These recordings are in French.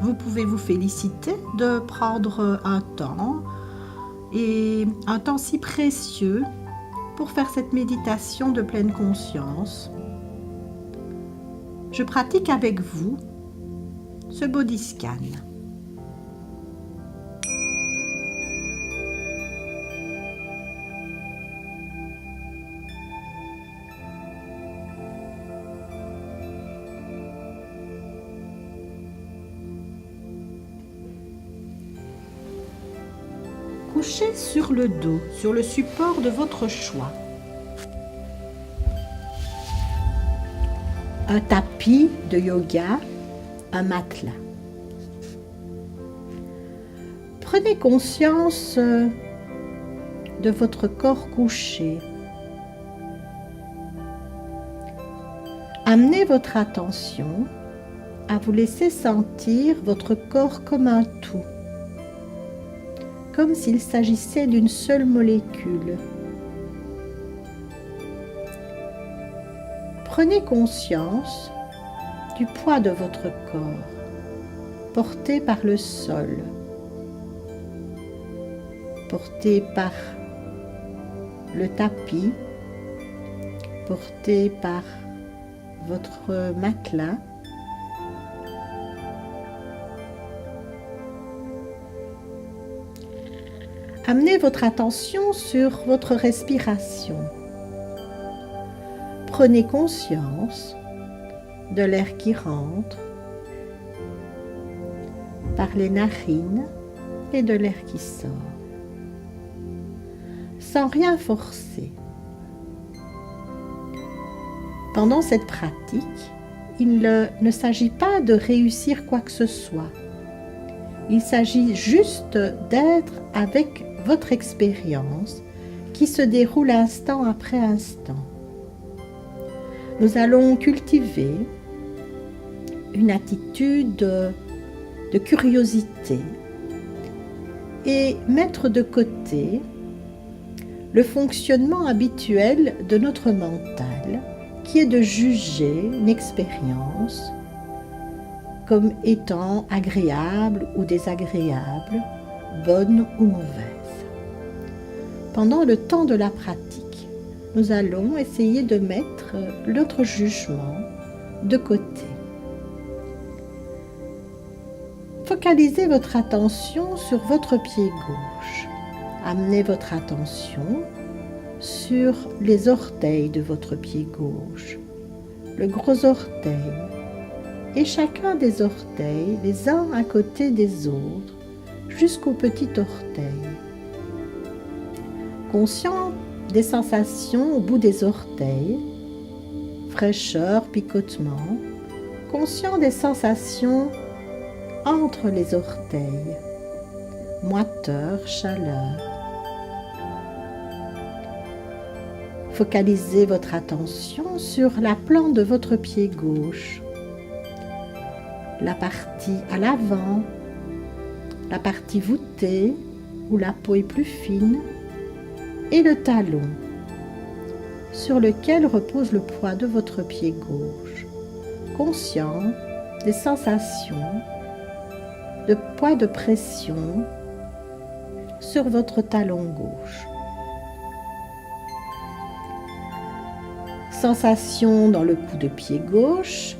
vous pouvez vous féliciter de prendre un temps, et un temps si précieux pour faire cette méditation de pleine conscience. Je pratique avec vous ce body scan. Couchez sur le dos, sur le support de votre choix. Un tapis de yoga, un matelas. Prenez conscience de votre corps couché. Amenez votre attention à vous laisser sentir votre corps comme un tout, comme s'il s'agissait d'une seule molécule. Prenez conscience du poids de votre corps, porté par le sol, porté par le tapis, porté par votre matelas. Amenez votre attention sur votre respiration. Prenez conscience de l'air qui rentre par les narines et de l'air qui sort, sans rien forcer. Pendant cette pratique, il ne s'agit pas de réussir quoi que ce soit. Il s'agit juste d'être avec votre expérience qui se déroule instant après instant. Nous allons cultiver une attitude de curiosité et mettre de côté le fonctionnement habituel de notre mental qui est de juger une expérience comme étant agréable ou désagréable, bonne ou mauvaise. Pendant le temps de la pratique, nous allons essayer de mettre notre jugement de côté. Focalisez votre attention sur votre pied gauche. Amenez votre attention sur les orteils de votre pied gauche, le gros orteil, et chacun des orteils, les uns à côté des autres, jusqu'au petit orteil. Conscient des sensations au bout des orteils, fraîcheur, picotement, conscient des sensations entre les orteils, moiteur, chaleur. Focalisez votre attention sur la plante de votre pied gauche, la partie à l'avant, la partie voûtée où la peau est plus fine et le talon sur lequel repose le poids de votre pied gauche, conscient des sensations de poids de pression sur votre talon gauche. Sensation dans le cou de pied gauche,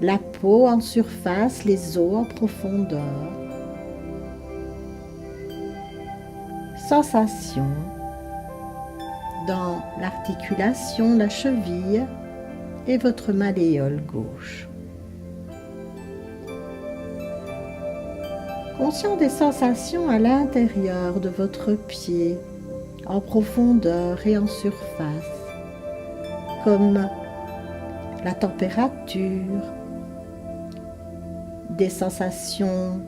la peau en surface, les os en profondeur. Sensation dans l'articulation, la cheville et votre malléole gauche. Conscient des sensations à l'intérieur de votre pied, en profondeur et en surface, comme la température, des sensations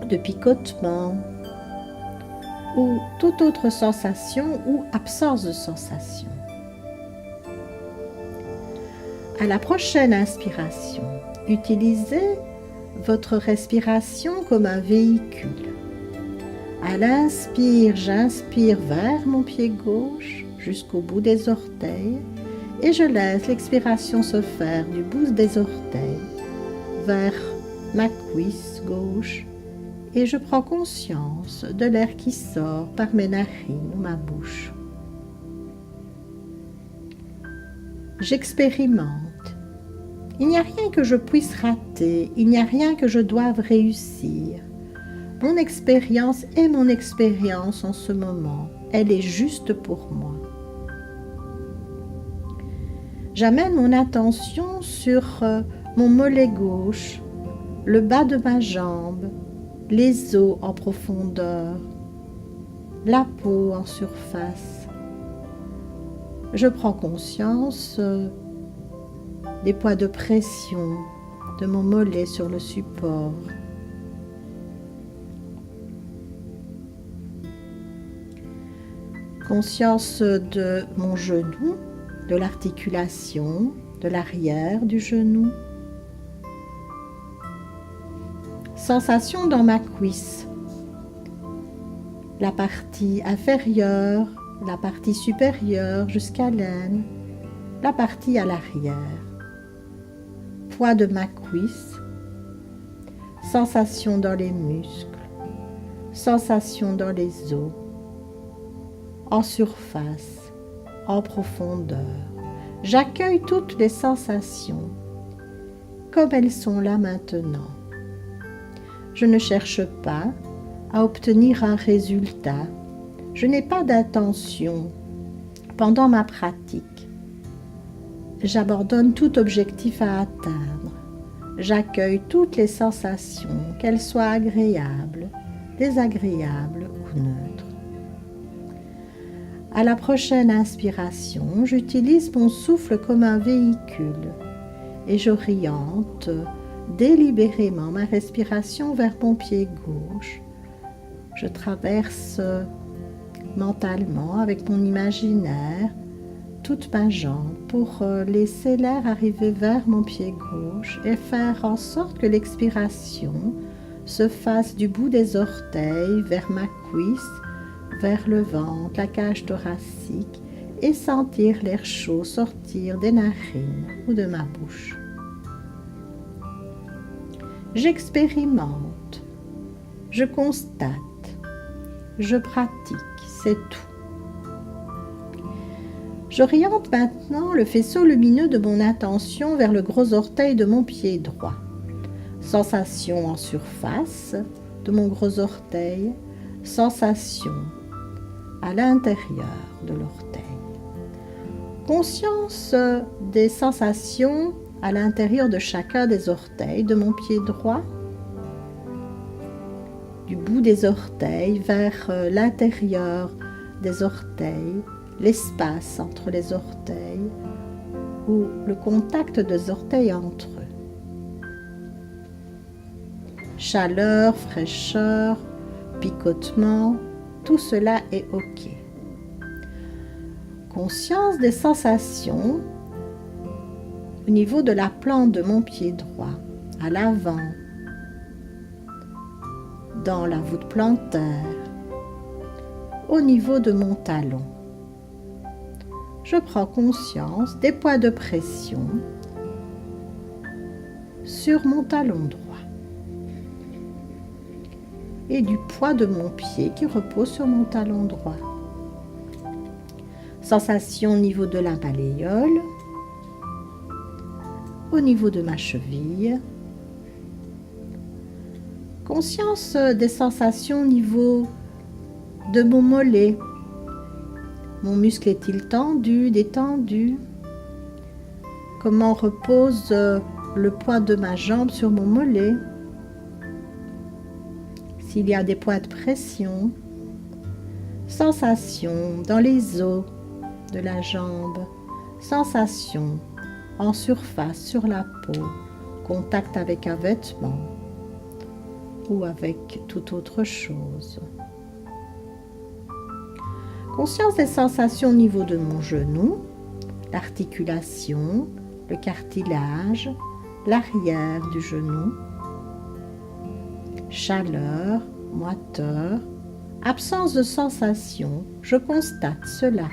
de picotement ou toute autre sensation ou absence de sensation. À la prochaine inspiration, utilisez votre respiration comme un véhicule. À l'inspire, j'inspire vers mon pied gauche jusqu'au bout des orteils et je laisse l'expiration se faire du bout des orteils vers ma cuisse gauche et je prends conscience de l'air qui sort par mes narines ou ma bouche. J'expérimente. Il n'y a rien que je puisse rater, il n'y a rien que je doive réussir. Mon expérience est mon expérience en ce moment. Elle est juste pour moi. J'amène mon attention sur mon mollet gauche, le bas de ma jambe, les os en profondeur, la peau en surface. Je prends conscience des poids de pression de mon mollet sur le support. Conscience de mon genou, de l'articulation, de l'arrière du genou. Sensation dans ma cuisse, la partie inférieure, la partie supérieure jusqu'à l'aine, la partie à l'arrière. Poids de ma cuisse, sensation dans les muscles, sensation dans les os, en surface, en profondeur. J'accueille toutes les sensations comme elles sont là maintenant. Je ne cherche pas à obtenir un résultat. Je n'ai pas d'intention pendant ma pratique. J'abandonne tout objectif à atteindre. J'accueille toutes les sensations, qu'elles soient agréables, désagréables ou neutres. À la prochaine inspiration, j'utilise mon souffle comme un véhicule et j'oriente délibérément ma respiration vers mon pied gauche. Je traverse mentalement avec mon imaginaire toute ma jambe pour laisser l'air arriver vers mon pied gauche et faire en sorte que l'expiration se fasse du bout des orteils vers ma cuisse, vers le ventre, la cage thoracique et sentir l'air chaud sortir des narines ou de ma bouche. J'expérimente, je constate, je pratique, c'est tout. J'oriente maintenant le faisceau lumineux de mon attention vers le gros orteil de mon pied droit. Sensation en surface de mon gros orteil, sensation à l'intérieur de l'orteil. Conscience des sensations à l'intérieur de chacun des orteils de mon pied droit, du bout des orteils vers l'intérieur des orteils, l'espace entre les orteils ou le contact des orteils entre eux. Chaleur, fraîcheur, picotement, tout cela est OK. Conscience des sensations au niveau de la plante de mon pied droit, à l'avant, dans la voûte plantaire, au niveau de mon talon. Je prends conscience des poids de pression sur mon talon droit et du poids de mon pied qui repose sur mon talon droit. Sensation au niveau de la malléole, au niveau de ma cheville. Conscience des sensations au niveau de mon mollet. Mon muscle est-il tendu, détendu? Comment repose le poids de ma jambe sur mon mollet? S'il y a des poids de pression. Sensation dans les os de la jambe. Sensation en surface sur la peau, contact avec un vêtement ou avec toute autre chose. Conscience des sensations au niveau de mon genou, l'articulation, le cartilage, l'arrière du genou, chaleur, moiteur, absence de sensation, je constate cela.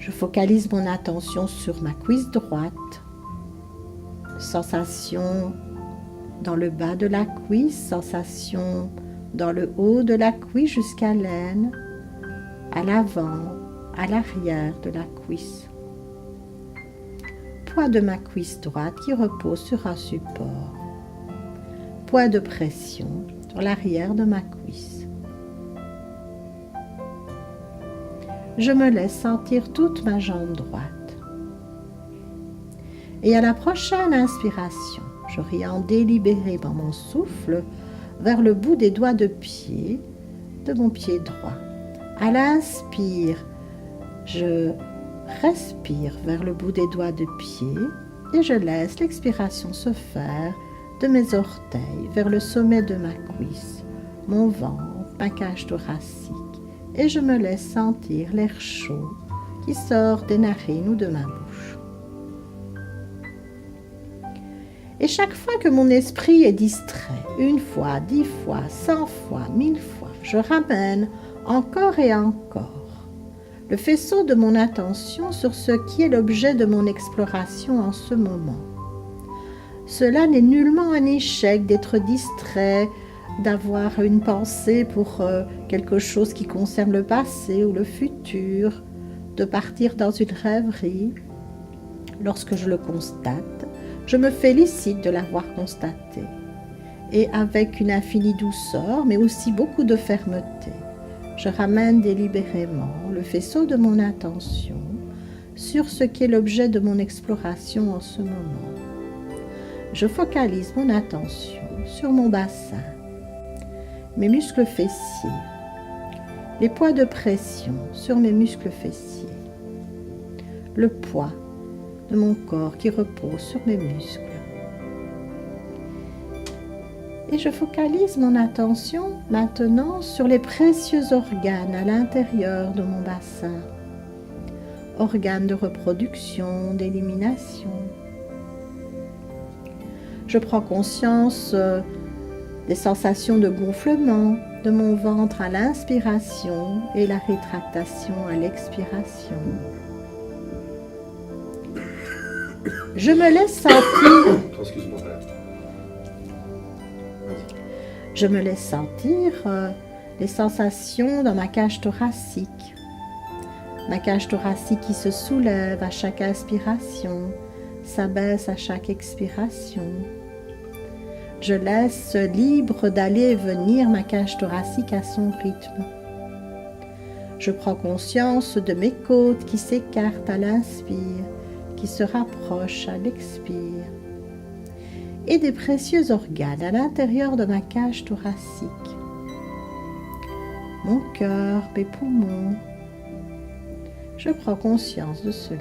Je focalise mon attention sur ma cuisse droite. Sensation dans le bas de la cuisse, sensation dans le haut de la cuisse jusqu'à l'aine, à l'avant, à l'arrière de la cuisse. Poids de ma cuisse droite qui repose sur un support. Poids de pression sur l'arrière de ma cuisse. Je me laisse sentir toute ma jambe droite. Et à la prochaine inspiration, j'oriente délibérément mon souffle vers le bout des doigts de pied de mon pied droit. À l'inspire, je respire vers le bout des doigts de pied et je laisse l'expiration se faire de mes orteils vers le sommet de ma cuisse, mon ventre, ma cage thoracique, et je me laisse sentir l'air chaud qui sort des narines ou de ma bouche. Et chaque fois que mon esprit est distrait, 1 fois, 10 fois, 100 fois, 1000 fois, je ramène encore et encore le faisceau de mon attention sur ce qui est l'objet de mon exploration en ce moment. Cela n'est nullement un échec d'être distrait, d'avoir une pensée pour quelque chose qui concerne le passé ou le futur, de partir dans une rêverie. Lorsque je le constate, je me félicite de l'avoir constaté. Et avec une infinie douceur, mais aussi beaucoup de fermeté, je ramène délibérément le faisceau de mon attention sur ce qui est l'objet de mon exploration en ce moment. Je focalise mon attention sur mon bassin, mes muscles fessiers, les poids de pression sur mes muscles fessiers, le poids de mon corps qui repose sur mes muscles. Et je focalise mon attention maintenant sur les précieux organes à l'intérieur de mon bassin. Organes de reproduction, d'élimination. Je prends conscience des sensations de gonflement de mon ventre à l'inspiration et la rétractation à l'expiration. Je me laisse sentir. Je me laisse sentir les sensations dans ma cage thoracique. Ma cage thoracique qui se soulève à chaque inspiration, s'abaisse à chaque expiration. Je laisse libre d'aller et venir ma cage thoracique à son rythme. Je prends conscience de mes côtes qui s'écartent à l'inspire, qui se rapprochent à l'expire, et des précieux organes à l'intérieur de ma cage thoracique. Mon cœur, mes poumons, je prends conscience de cela.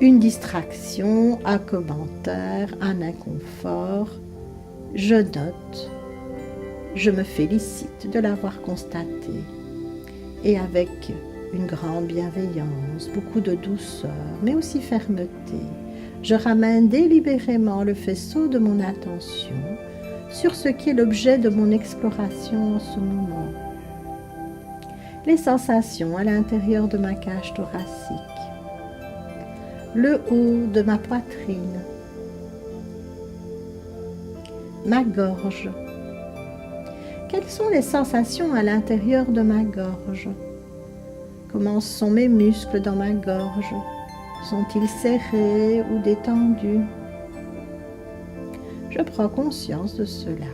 Une distraction, un commentaire, un inconfort, je note, je me félicite de l'avoir constaté, et avec une grande bienveillance, beaucoup de douceur, mais aussi fermeté, je ramène délibérément le faisceau de mon attention sur ce qui est l'objet de mon exploration en ce moment. Les sensations à l'intérieur de ma cage thoracique, le haut de ma poitrine, ma gorge. Quelles sont les sensations à l'intérieur de ma gorge? Comment sont mes muscles dans ma gorge? Sont-ils serrés ou détendus? Je prends conscience de cela.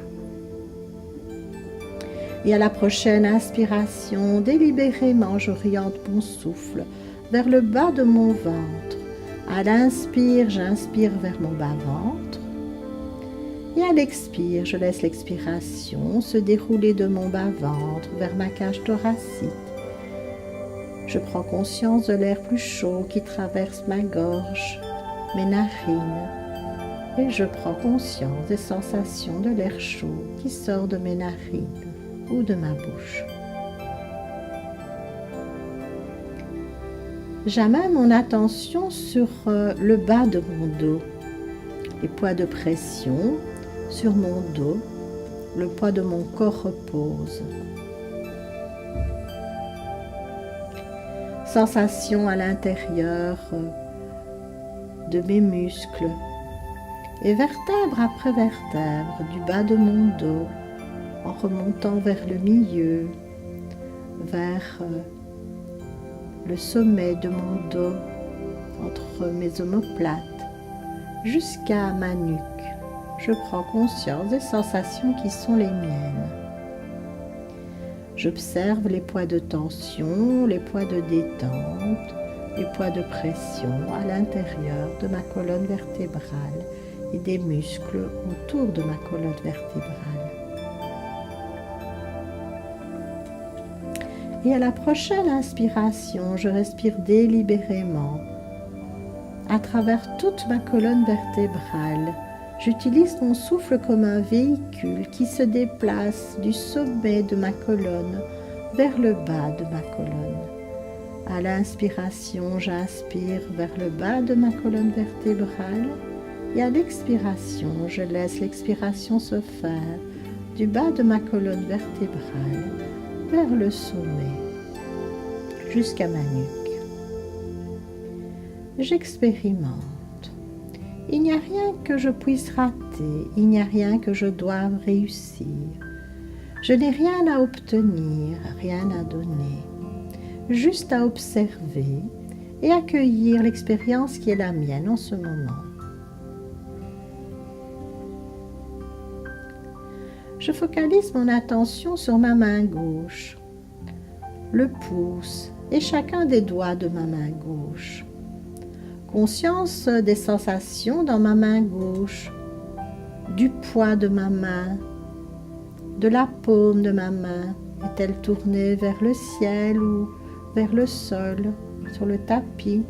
Et à la prochaine inspiration, délibérément, j'oriente mon souffle vers le bas de mon ventre. À l'inspire, j'inspire vers mon bas-ventre. Et à l'expire, je laisse l'expiration se dérouler de mon bas-ventre vers ma cage thoracique. Je prends conscience de l'air plus chaud qui traverse ma gorge, mes narines, et je prends conscience des sensations de l'air chaud qui sort de mes narines ou de ma bouche. J'amène mon attention sur le bas de mon dos, les poids de pression sur mon dos, le poids de mon corps repose. sensation à l'intérieur de mes muscles et vertèbre après vertèbre du bas de mon dos en remontant vers le milieu, vers le sommet de mon dos entre mes omoplates jusqu'à ma nuque. Je prends conscience des sensations qui sont les miennes. J'observe les poids de tension, les poids de détente, les poids de pression à l'intérieur de ma colonne vertébrale et des muscles autour de ma colonne vertébrale. Et à la prochaine inspiration, je respire délibérément à travers toute ma colonne vertébrale. J'utilise mon souffle comme un véhicule qui se déplace du sommet de ma colonne vers le bas de ma colonne. À l'inspiration, j'inspire vers le bas de ma colonne vertébrale et à l'expiration, je laisse l'expiration se faire du bas de ma colonne vertébrale vers le sommet jusqu'à ma nuque. J'expérimente. Il n'y a rien que je puisse rater, il n'y a rien que je doive réussir. Je n'ai rien à obtenir, rien à donner, juste à observer et accueillir l'expérience qui est la mienne en ce moment. Je focalise mon attention sur ma main gauche, le pouce et chacun des doigts de ma main gauche. Conscience des sensations dans ma main gauche, du poids de ma main, de la paume de ma main. Est-elle tournée vers le ciel ou vers le sol, sur le tapis?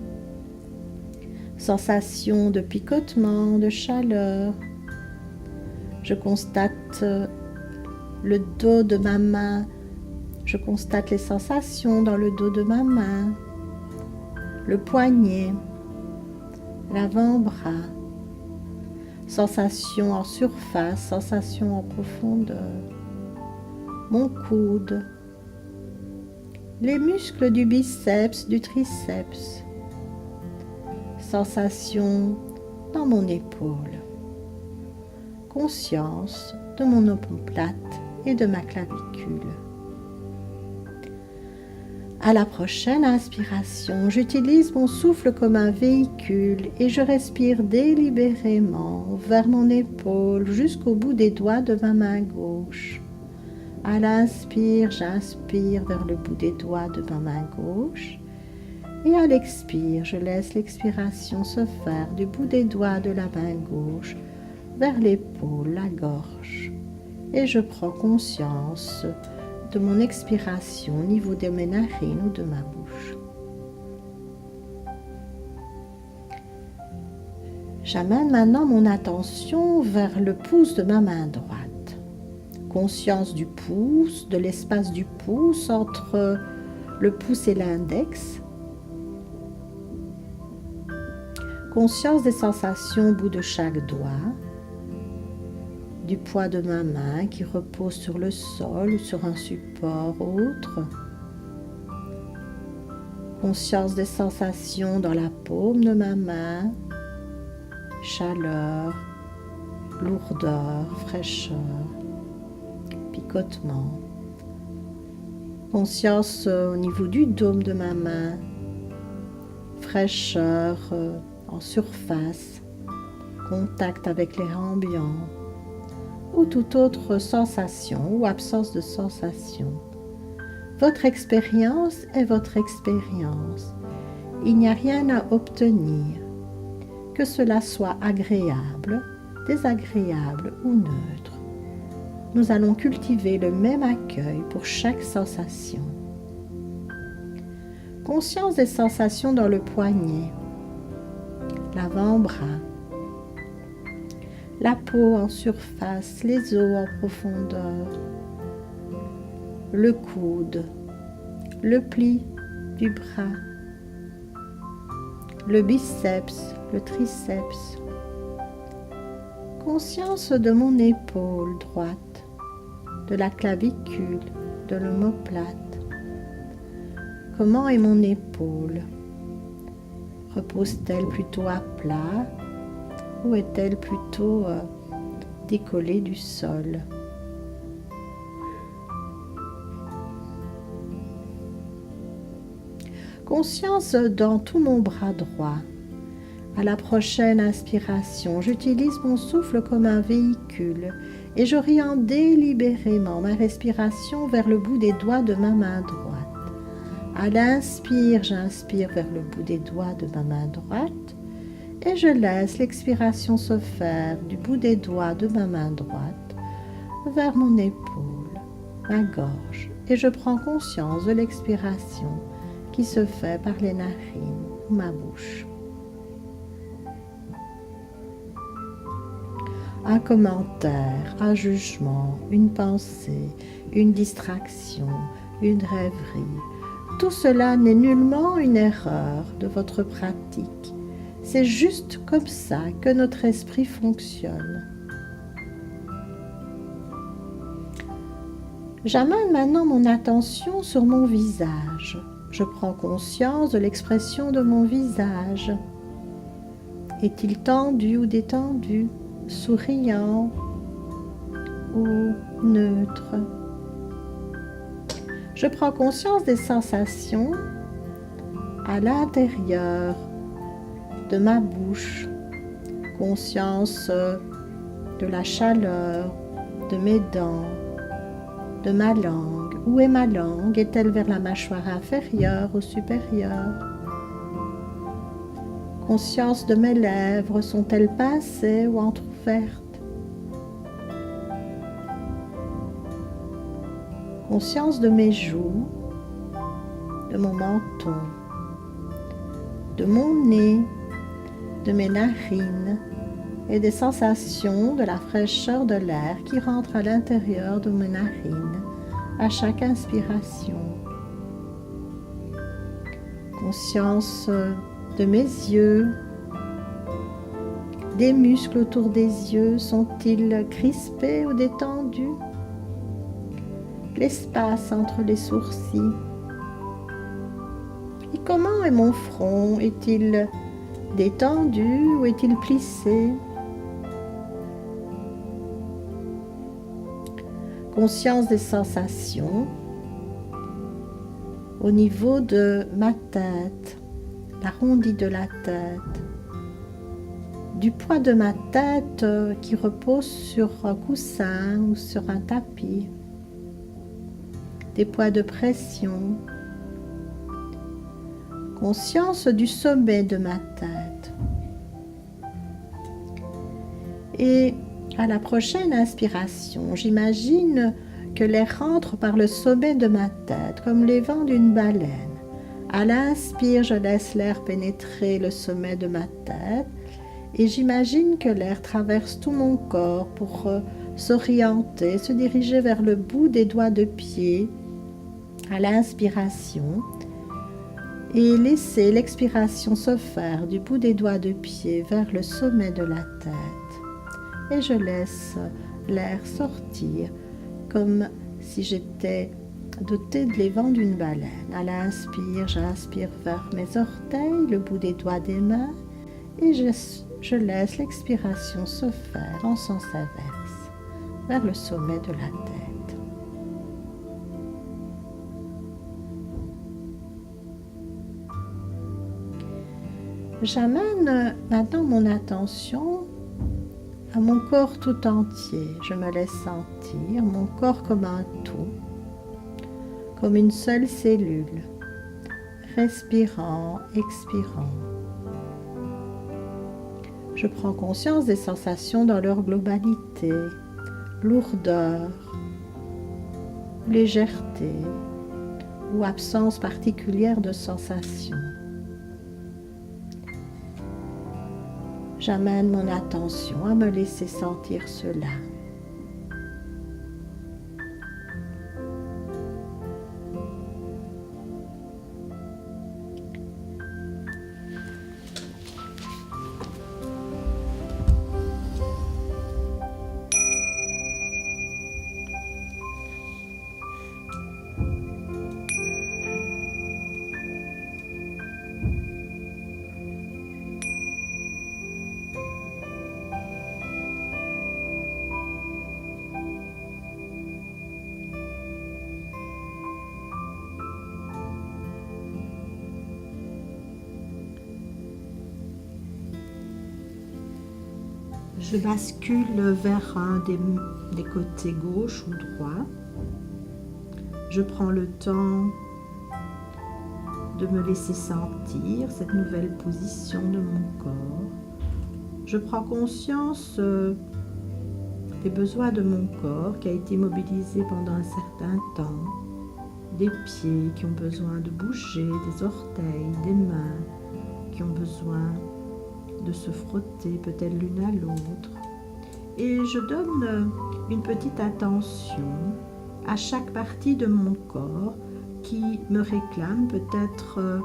Sensation de picotement, de chaleur. Je constate le dos de ma main. Je constate les sensations dans le dos de ma main, le poignet, l'avant-bras, sensation en surface, sensation en profondeur, mon coude, les muscles du biceps, du triceps, sensation dans mon épaule, conscience de mon omoplate et de ma clavicule. À la prochaine inspiration, j'utilise mon souffle comme un véhicule et je respire délibérément vers mon épaule jusqu'au bout des doigts de ma main gauche. À l'inspire, j'inspire vers le bout des doigts de ma main gauche et à l'expire, je laisse l'expiration se faire du bout des doigts de la main gauche vers l'épaule, la gorge et je prends conscience de mon expiration au niveau de mes narines ou de ma bouche. J'amène maintenant mon attention vers le pouce de ma main droite. Conscience du pouce, de l'espace du pouce entre le pouce et l'index. Conscience des sensations au bout de chaque doigt. Du poids de ma main qui repose sur le sol ou sur un support autre. Conscience des sensations dans la paume de ma main, chaleur, lourdeur, fraîcheur, picotement. Conscience au niveau du dôme de ma main, fraîcheur en surface, contact avec l'air ambiant, ou toute autre sensation ou absence de sensation. Votre expérience est votre expérience. Il n'y a rien à obtenir, que cela soit agréable, désagréable ou neutre. Nous allons cultiver le même accueil pour chaque sensation. Conscience des sensations dans le poignet, l'avant-bras, la peau en surface, les os en profondeur, le coude, le pli du bras, le biceps, le triceps. Conscience de mon épaule droite, de la clavicule, de l'omoplate. Comment est mon épaule? Repose-t-elle plutôt à plat ou est-elle plutôt décollée du sol? Conscience dans tout mon bras droit. À la prochaine inspiration, j'utilise mon souffle comme un véhicule et j'oriente délibérément ma respiration vers le bout des doigts de ma main droite. À l'inspire, j'inspire vers le bout des doigts de ma main droite et je laisse l'expiration se faire du bout des doigts de ma main droite vers mon épaule, ma gorge, et je prends conscience de l'expiration qui se fait par les narines ou ma bouche. Un commentaire, un jugement, une pensée, une distraction, une rêverie, tout cela n'est nullement une erreur de votre pratique. C'est juste comme ça que notre esprit fonctionne. J'amène maintenant mon attention sur mon visage. Je prends conscience de l'expression de mon visage. Est-il tendu ou détendu, souriant ou neutre? Je prends conscience des sensations à l'intérieur de ma bouche, conscience de la chaleur de mes dents, de ma langue. Où est ma langue? Est-elle vers la mâchoire inférieure ou supérieure? Conscience de mes lèvres, sont-elles pincées ou entrouvertes? Conscience de mes joues, de mon menton, de mon nez, de mes narines et des sensations de la fraîcheur de l'air qui rentre à l'intérieur de mes narines à chaque inspiration. Conscience de mes yeux, des muscles autour des yeux, sont-ils crispés ou détendus? L'espace entre les sourcils. Et comment est mon front? Est-il détendu ou est-il plissé? Conscience des sensations au niveau de ma tête, l'arrondi de la tête, du poids de ma tête qui repose sur un coussin ou sur un tapis, des poids de pression, conscience du sommet de ma tête. Et à la prochaine inspiration, j'imagine que l'air rentre par le sommet de ma tête, comme les vents d'une baleine. À l'inspire, je laisse l'air pénétrer le sommet de ma tête et j'imagine que l'air traverse tout mon corps pour s'orienter, se diriger vers le bout des doigts de pied à l'inspiration et laisser l'expiration se faire du bout des doigts de pied vers le sommet de la tête. Et je laisse l'air sortir comme si j'étais dotée de l'évent d'une baleine. À l'inspire, j'inspire vers mes orteils, le bout des doigts des mains et je laisse l'expiration se faire en sens inverse vers le sommet de la tête. J'amène maintenant mon attention à mon corps tout entier. Je me laisse sentir mon corps comme un tout, comme une seule cellule, respirant, expirant. Je prends conscience des sensations dans leur globalité, lourdeur, légèreté ou absence particulière de sensation. J'amène mon attention à me laisser sentir cela. Je bascule vers un des côtés gauche ou droit. Je prends le temps de me laisser sentir cette nouvelle position de mon corps. Je prends conscience des besoins de mon corps qui a été mobilisé pendant un certain temps, des pieds qui ont besoin de bouger, des orteils, des mains qui ont besoin de se frotter peut-être l'une à l'autre. Et je donne une petite attention à chaque partie de mon corps qui me réclame peut-être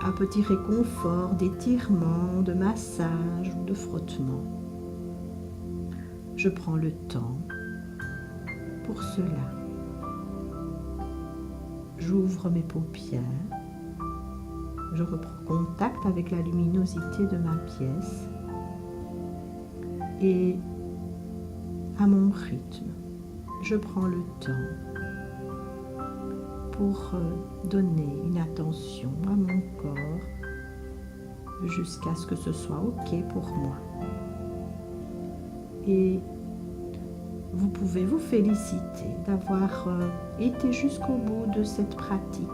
un petit réconfort, d'étirement, de massage ou de frottement. Je prends le temps pour cela. J'ouvre mes paupières. Je reprends contact avec la luminosité de ma pièce et à mon rythme, je prends le temps pour donner une attention à mon corps jusqu'à ce que ce soit OK pour moi. Et vous pouvez vous féliciter d'avoir été jusqu'au bout de cette pratique.